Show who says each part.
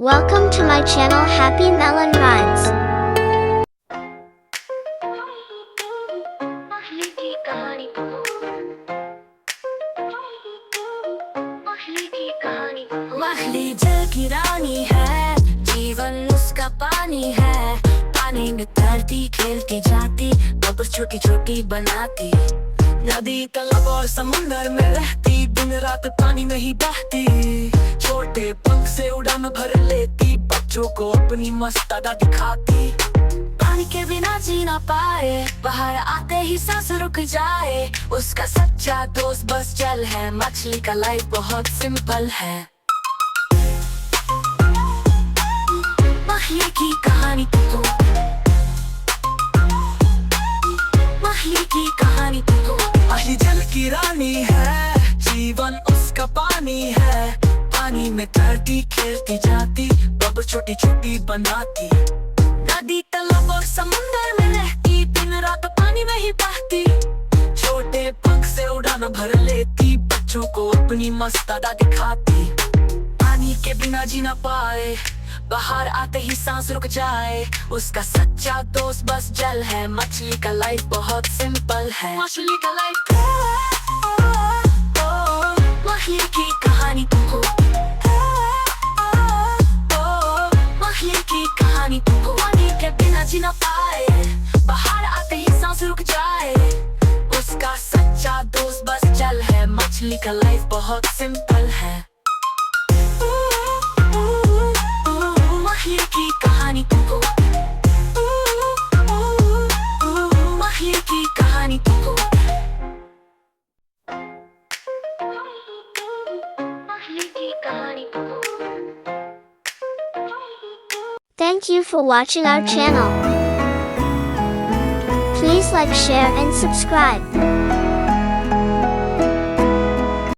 Speaker 1: Welcome to my channel Happy Melon Rhymes.
Speaker 2: मछली जल की रानी है, जीवन उसका पानी है। पानी में तैरती खेलती जाती, बबल्स छोटी छोटी बनाती। नदी तालाब और समुंदर में रहती, दिन रात पानी में ही बहती। छोटे पंख से उड़ान भर लेती, बच्चों को अपनी मस्त अदा दिखाती। पानी के बिना जी ना पाए, बाहर आते ही सांस रुक जाए। उसका सच्चा दोस्त बस जल है, मछली का लाइफ बहुत सिंपल है। मछली की कहानी तो, मछली की कहानी तो। मछली जल की रानी है, जीवन उसका पानी है। पानी में तैरती खेलती जाती, बबल्स छोटी छोटी बनाती। नदी तालाब और समुंदर में रहती, दिन रात पानी में ही बहती। छोटे पंख से उड़ान भर लेती, बच्चों को अपनी मस्त अदा दिखाती। पानी के बिना जी ना पाए, बाहर आते ही सांस रुक जाए। उसका सच्चा दोस्त बस जल है, मछली का लाइफ बहुत सिंपल है। मछली का लाइफ, मछली की कहानी तो, मछली की कहानी तो। पानी के बिना जी ना पाए, बाहर आते ही सांस रुक जाए। उसका सच्चा दोस्त बस जल है, मछली का लाइफ बहुत सिंपल है। मछली की कहानी तो, मछली की कहानी तो। मछली की कहानी तो।
Speaker 1: Thank you for watching our channel. Please like, share and subscribe.